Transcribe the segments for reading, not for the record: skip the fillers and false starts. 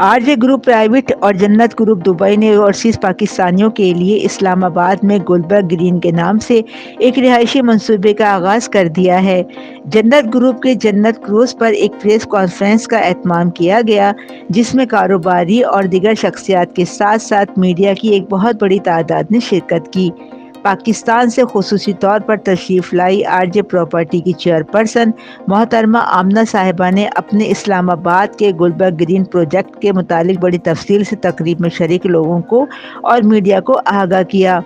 R J group private اور جنت group Dubai نے اوورسیز پاکستانیوں کے لیے اسلام آباد میں گلبرگ گرین کے نام سے ایک رہائشی منصوبے کا آغاز کر دیا ہے۔ جنت گروپ کے جنت کروز پر ایک پریس کانفرنس کا اہتمام کیا گیا، جس میں کاروباری اور دیگر شخصیات کے ساتھ ساتھ میڈیا کی ایک بہت بڑی تعداد نے شرکت کی۔ پاکستان سے خصوصی طور پر تشریف لائی آر جے پراپرٹی کی چیئرپرسن محترمہ آمنہ صاحبہ نے اپنے اسلام آباد کے گلبرگ گرین پروجیکٹ کے متعلق بڑی تفصیل سے تقریب میں شریک لوگوں کو اور میڈیا کو آگاہ کیا۔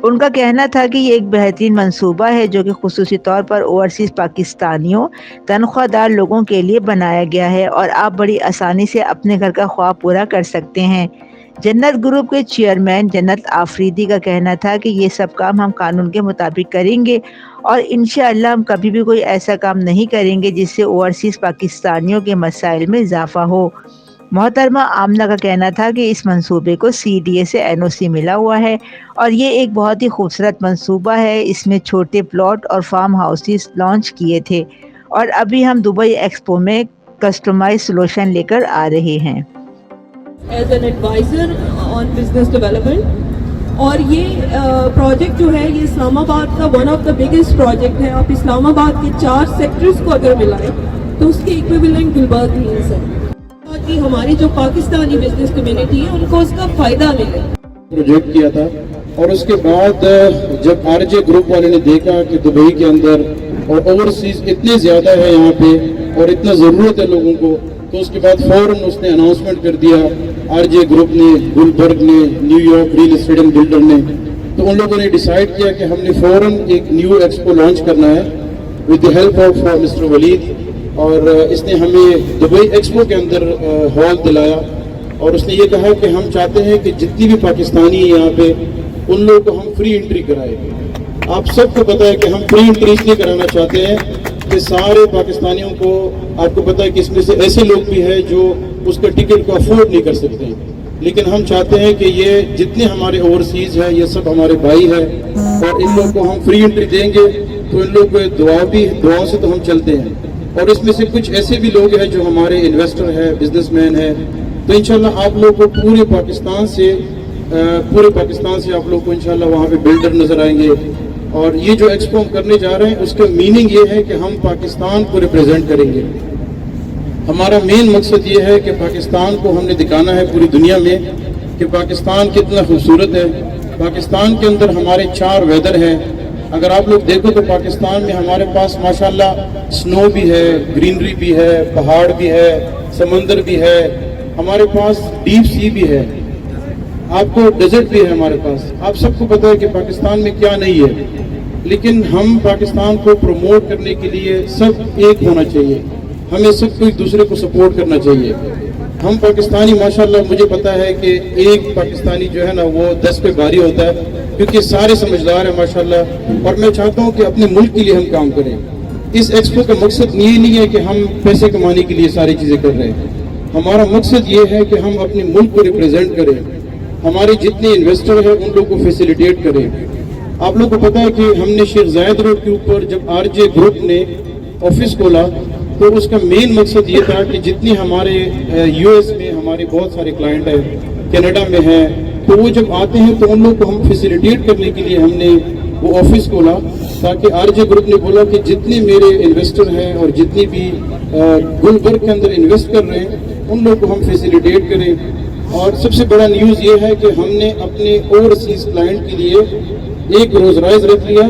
ان کا کہنا تھا کہ یہ ایک بہترین منصوبہ ہے جو کہ خصوصی طور پر اوورسیز پاکستانیوں تنخواہ دار لوگوں کے لیے بنایا گیا ہے اور آپ بڑی آسانی سے اپنے گھر کا خواب پورا کر سکتے ہیں۔ جنت گروپ کے چیئرمین جنت آفریدی کا کہنا تھا کہ یہ سب کام ہم قانون کے مطابق کریں گے اور انشاءاللہ ہم کبھی بھی کوئی ایسا کام نہیں کریں گے جس سے اوورسیز پاکستانیوں کے مسائل میں اضافہ ہو۔ محترمہ آمنہ کا کہنا تھا کہ اس منصوبے کو CDA سے NOC ملا ہوا ہے اور یہ ایک بہت ہی خوبصورت منصوبہ ہے۔ اس میں چھوٹے پلاٹ اور فارم ہاؤسز لانچ کیے تھے اور ابھی ہم دبئی ایکسپو میں کسٹمائز سولوشن لے کر آ رہے ہیں۔ As an advisor on business development, اور یہ پروجیکٹ جو ہے یہ اسلام آباد کا one of the biggest project ہے۔ آپ اسلام آباد کے 4 سیکٹرز کو اگر ملائیں تو اس کے ایکویولنٹ گلبرگ گرینز ہے کہ ہماری جو پاکستانی بزنس کمیونٹی ہے ان کو اس کا فائدہ ملے۔ پروجیکٹ کیا تھا اور اس کے بعد جب آر جے گروپ والے نے دیکھا کہ دبئی کے اندر اور اوورسیز اتنے زیادہ ہے یہاں پہ اور اتنا ضرورت ہے لوگوں کو، تو اس کے بعد فوراً اس نے اناؤنسمنٹ کر دیا، آر جے گروپ نے، گلبرگ نے، new York real estate and builder نے، تو ان لوگوں نے ڈیسائیڈ کیا کہ ہم نے فوراً ایک نیو ایکسپو لانچ کرنا ہے with the help of mister Walid, اور اس نے ہمیں دبئی ایکسپو کے اندر ہال دلایا اور اس نے یہ کہا کہ ہم چاہتے ہیں کہ جتنی بھی پاکستانی ہیں یہاں پہ ان لوگوں کو ہم فری انٹری کرائیں۔ آپ سب کو پتہ ہے کہ ہم فری انٹری اس لیے کرانا چاہتے ہیں کہ سارے پاکستانیوں کو، آپ کو پتہ ہے کہ اس میں سے ایسے لوگ بھی ہیں جو اس کا ٹکٹ کو افورڈ نہیں کر سکتے ہیں، لیکن ہم چاہتے ہیں کہ یہ جتنے ہمارے اوورسیز ہیں یہ سب ہمارے بھائی ہیں اور ان لوگوں کو ہم فری انٹری دیں گے تو ان لوگوں کو دعاؤں سے تو ہم چلتے ہیں، اور اس میں سے کچھ ایسے بھی لوگ ہیں جو ہمارے انویسٹر ہیں، بزنس مین ہیں، تو انشاءاللہ آپ لوگ کو پورے پاکستان سے آپ لوگ کو انشاءاللہ وہاں پہ بلڈر نظر آئیں گے۔ اور یہ جو ایکسپو ہم کرنے جا رہے ہیں اس کا میننگ یہ ہے کہ ہم پاکستان کو ریپرزینٹ کریں گے۔ ہمارا مین مقصد یہ ہے کہ پاکستان کو ہم نے دکھانا ہے پوری دنیا میں کہ پاکستان کتنا خوبصورت ہے۔ پاکستان کے اندر ہمارے 4 ویدر ہیں، اگر آپ لوگ دیکھو تو پاکستان میں ہمارے پاس ماشاءاللہ سنو بھی ہے، گرینری بھی ہے، پہاڑ بھی ہے، سمندر بھی ہے، ہمارے پاس ڈیپ سی بھی ہے، آپ کو ڈیزرٹ بھی ہے ہمارے پاس۔ آپ سب کو پتہ ہے کہ پاکستان میں کیا نہیں ہے، لیکن ہم پاکستان کو پروموٹ کرنے کے لیے سب ایک ہونا چاہیے، ہمیں سب کو ایک دوسرے کو سپورٹ کرنا چاہیے۔ ہم پاکستانی ماشاءاللہ مجھے پتا ہے کہ ایک پاکستانی جو ہے نا وہ 10 پہ بھاری ہوتا ہے، کیونکہ سارے سمجھدار ہیں ماشاءاللہ، اور میں چاہتا ہوں کہ اپنے ملک کے لیے ہم کام کریں۔ اس ایکسپو کا مقصد یہ نہیں ہے کہ ہم پیسے کمانے کے لیے ساری چیزیں کر رہے ہیں، ہمارا مقصد یہ ہے کہ ہم اپنے ملک کو ریپرزینٹ کریں، ہمارے جتنے انویسٹر ہیں ان لوگوں کو فیسیلیٹیٹ کریں۔ آپ لوگ کو پتا ہے کہ ہم نے شیخ زاید روڈ کے اوپر جب آر جے گروپ نے آفس کھولا تو اس کا مین مقصد یہ تھا کہ جتنی ہمارے US میں ہمارے بہت سارے کلائنٹ ہیں، کینیڈا میں ہیں، تو وہ جب آتے ہیں تو ان لوگ کو ہم فیسیلیٹیٹ کرنے کے لیے ہم نے وہ آفس کھولا، تاکہ آر جے گروپ نے بولا کہ جتنے میرے انویسٹر ہیں اور جتنی بھی گلبرگ کے اندر انویسٹ کر رہے ہیں ان لوگ کو ہم فیسیلیٹیٹ کریں۔ اور سب سے بڑا نیوز یہ ہے کہ ہم نے اپنے اوورسیز کلائنٹ کے لیے ایک روز رائز رکھ لیا۔